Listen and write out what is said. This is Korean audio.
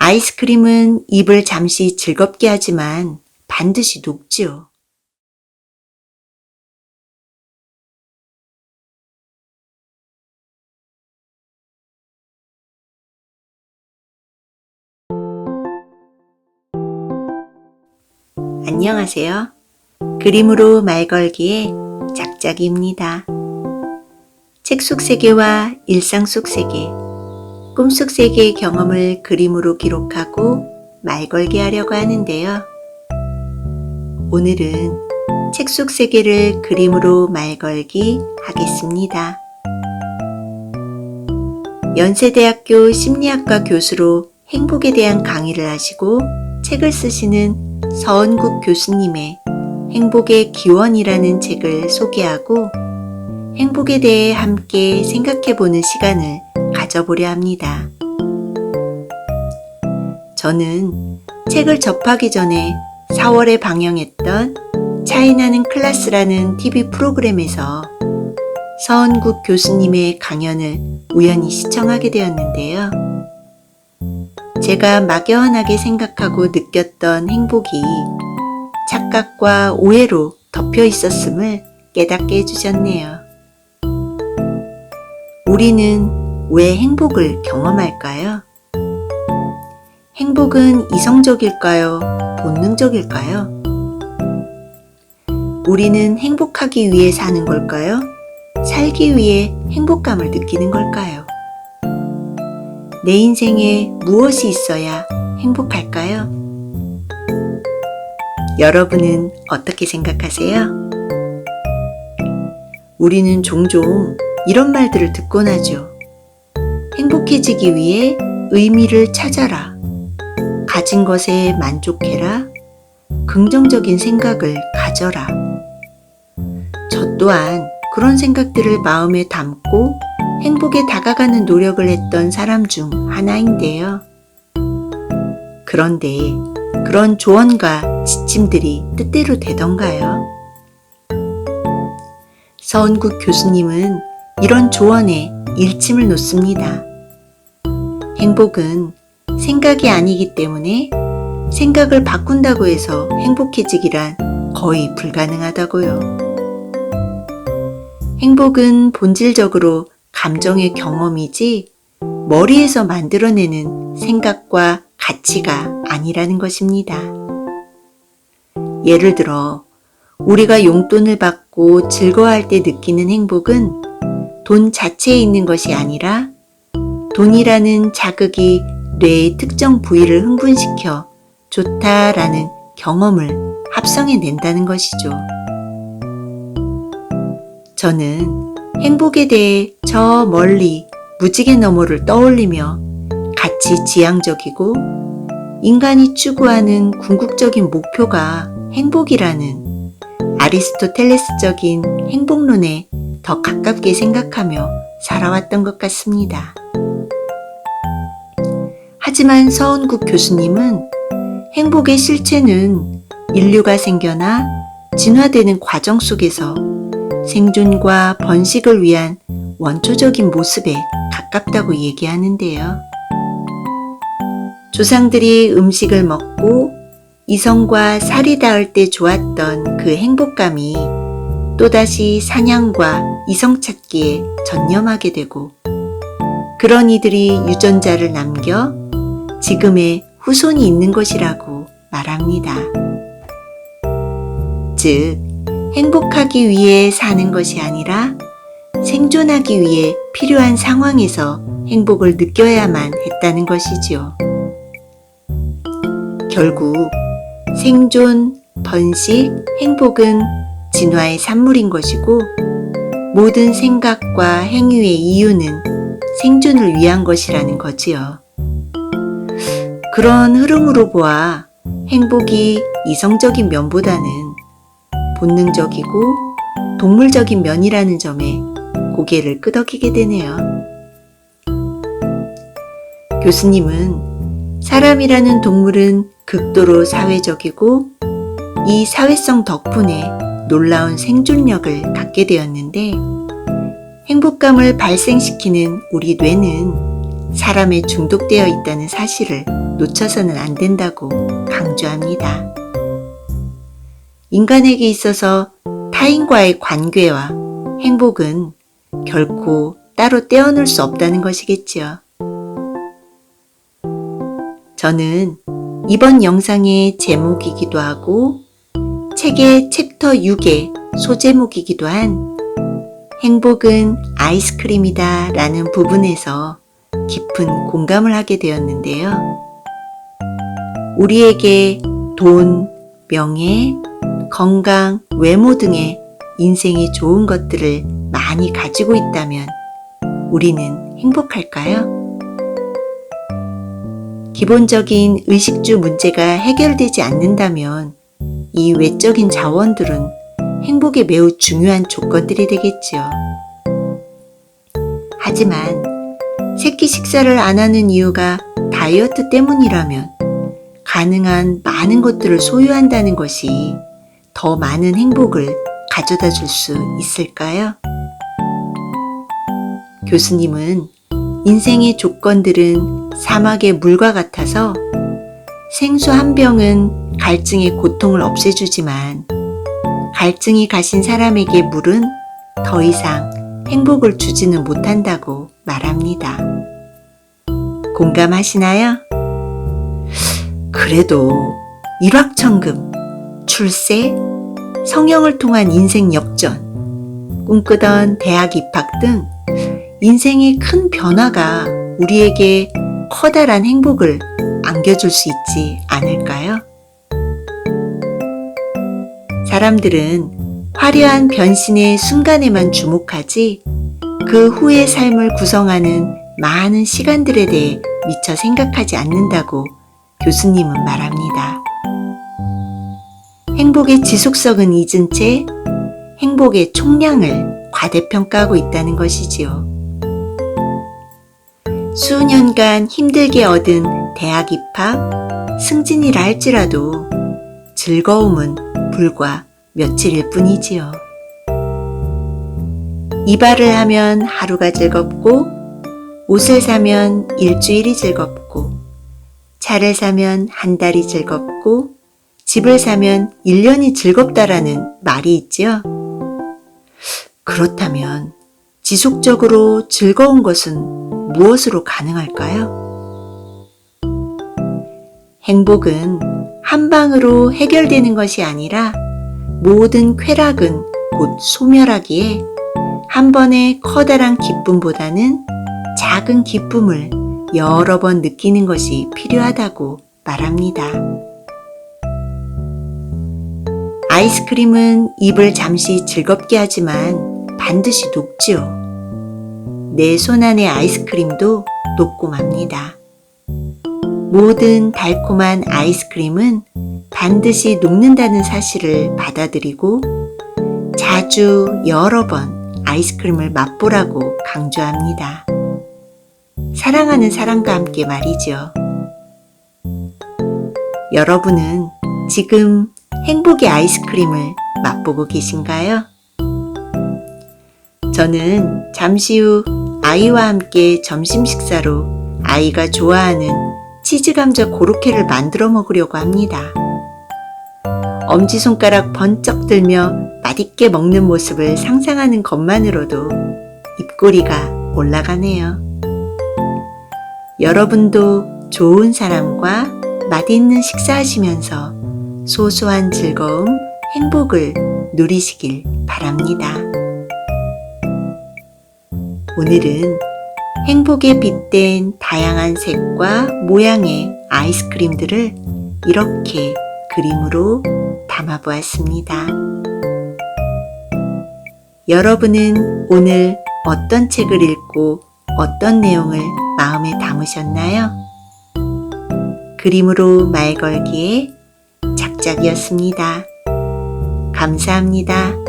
아이스크림은 입을 잠시 즐겁게 하지만 반드시 녹지요. 안녕하세요. 그림으로 말 걸기의 짝짝이입니다. 책 속 세계와 일상 속 세계, 꿈속 세계의 경험을 그림으로 기록하고 말 걸게 하려고 하는데요. 오늘은 책 속 세계를 그림으로 말 걸기 하겠습니다. 연세대학교 심리학과 교수로 행복에 대한 강의를 하시고 책을 쓰시는 서은국 교수님의 행복의 기원이라는 책을 소개하고 행복에 대해 함께 생각해보는 시간을 가져보려 합니다. 저는 책을 접하기 전에 4월에 방영했던 차이나는 클래스라는 TV 프로그램에서 서은국 교수님의 강연을 우연히 시청하게 되었는데요. 제가 막연하게 생각하고 느꼈던 행복이 착각과 오해로 덮여 있었음을 깨닫게 해주셨네요. 우리는 왜 행복을 경험할까요? 행복은 이성적일까요? 본능적일까요? 우리는 행복하기 위해 사는 걸까요? 살기 위해 행복감을 느끼는 걸까요? 내 인생에 무엇이 있어야 행복할까요? 여러분은 어떻게 생각하세요? 우리는 종종 이런 말들을 듣곤 하죠. 행복해지기 위해 의미를 찾아라. 가진 것에 만족해라. 긍정적인 생각을 가져라. 저 또한 그런 생각들을 마음에 담고 행복에 다가가는 노력을 했던 사람 중 하나인데요. 그런데 그런 조언과 지침들이 뜻대로 되던가요? 서은국 교수님은 이런 조언에 일침을 놓습니다. 행복은 생각이 아니기 때문에 생각을 바꾼다고 해서 행복해지기란 거의 불가능하다고요. 행복은 본질적으로 감정의 경험이지 머리에서 만들어내는 생각과 가치가 아니라는 것입니다. 예를 들어 우리가 용돈을 받고 즐거워할 때 느끼는 행복은 돈 자체에 있는 것이 아니라 돈이라는 자극이 뇌의 특정 부위를 흥분시켜 좋다라는 경험을 합성해낸다는 것이죠. 저는 행복에 대해 저 멀리 무지개 너머를 떠올리며 가치 지향적이고 인간이 추구하는 궁극적인 목표가 행복이라는 아리스토텔레스적인 행복론에 더 가깝게 생각하며 살아왔던 것 같습니다. 하지만 서은국 교수님은 행복의 실체는 인류가 생겨나 진화되는 과정 속에서 생존과 번식을 위한 원초적인 모습에 가깝다고 얘기하는데요. 조상들이 음식을 먹고 이성과 살이 닿을 때 좋았던 그 행복감이 또다시 사냥과 이성 찾기에 전념하게 되고 그런 이들이 유전자를 남겨 지금의 후손이 있는 것이라고 말합니다. 즉, 행복하기 위해 사는 것이 아니라 생존하기 위해 필요한 상황에서 행복을 느껴야만 했다는 것이지요. 결국 생존, 번식, 행복은 진화의 산물인 것이고 모든 생각과 행위의 이유는 생존을 위한 것이라는 거지요. 그런 흐름으로 보아 행복이 이성적인 면보다는 본능적이고 동물적인 면이라는 점에 고개를 끄덕이게 되네요. 교수님은 사람이라는 동물은 극도로 사회적이고 이 사회성 덕분에 놀라운 생존력을 갖게 되었는데 행복감을 발생시키는 우리 뇌는 사람에 중독되어 있다는 사실을 놓쳐서는 안 된다고 강조합니다. 인간에게 있어서 타인과의 관계와 행복은 결코 따로 떼어놓을 수 없다는 것이겠지요. 저는 이번 영상의 제목이기도 하고 책의 챕터 6의 소제목이기도 한 행복은 아이스크림이다 라는 부분에서 깊은 공감을 하게 되었는데요. 우리에게 돈, 명예, 건강, 외모 등의 인생이 좋은 것들을 많이 가지고 있다면 우리는 행복할까요? 기본적인 의식주 문제가 해결되지 않는다면 이 외적인 자원들은 행복에 매우 중요한 조건들이 되겠지요. 하지만 새끼 식사를 안 하는 이유가 다이어트 때문이라면 가능한 많은 것들을 소유한다는 것이 더 많은 행복을 가져다 줄 수 있을까요? 교수님은 인생의 조건들은 사막의 물과 같아서 생수 한 병은 갈증의 고통을 없애주지만 갈증이 가신 사람에게 물은 더 이상 행복을 주지는 못한다고 말합니다. 공감하시나요? 그래도 일확천금, 출세, 성형을 통한 인생 역전, 꿈꾸던 대학 입학 등 인생의 큰 변화가 우리에게 커다란 행복을 안겨줄 수 있지 않을까요? 사람들은 화려한 변신의 순간에만 주목하지 그 후의 삶을 구성하는 많은 시간들에 대해 미처 생각하지 않는다고 교수님은 말합니다. 행복의 지속성은 잊은 채 행복의 총량을 과대평가하고 있다는 것이지요. 수년간 힘들게 얻은 대학 입학, 승진이라 할지라도 즐거움은 불과 며칠일 뿐이지요. 이발을 하면 하루가 즐겁고, 옷을 사면 일주일이 즐겁고, 차를 사면 한 달이 즐겁고, 집을 사면 1년이 즐겁다라는 말이 있지요. 그렇다면 지속적으로 즐거운 것은 무엇으로 가능할까요? 행복은 한 방으로 해결되는 것이 아니라 모든 쾌락은 곧 소멸하기에 한 번의 커다란 기쁨보다는 작은 기쁨을 여러 번 느끼는 것이 필요하다고 말합니다. 아이스크림은 입을 잠시 즐겁게 하지만 반드시 녹지요. 내 손안의 아이스크림도 녹고 맙니다. 모든 달콤한 아이스크림은 반드시 녹는다는 사실을 받아들이고 자주 여러 번 아이스크림을 맛보라고 강조합니다. 사랑하는 사람과 함께 말이죠. 여러분은 지금 행복의 아이스크림을 맛보고 계신가요? 저는 잠시 후 아이와 함께 점심 식사로 아이가 좋아하는 치즈감자 고로케를 만들어 먹으려고 합니다. 엄지손가락 번쩍 들며 맛있게 먹는 모습을 상상하는 것만으로도 입꼬리가 올라가네요. 여러분도 좋은 사람과 맛있는 식사하시면서 소소한 즐거움, 행복을 누리시길 바랍니다. 오늘은 행복에 빗댄 다양한 색과 모양의 아이스크림들을 이렇게 그림으로 담아보았습니다. 여러분은 오늘 어떤 책을 읽고 어떤 내용을 마음에 담으셨나요? 그림으로 말 걸기에 작작이었습니다. 감사합니다.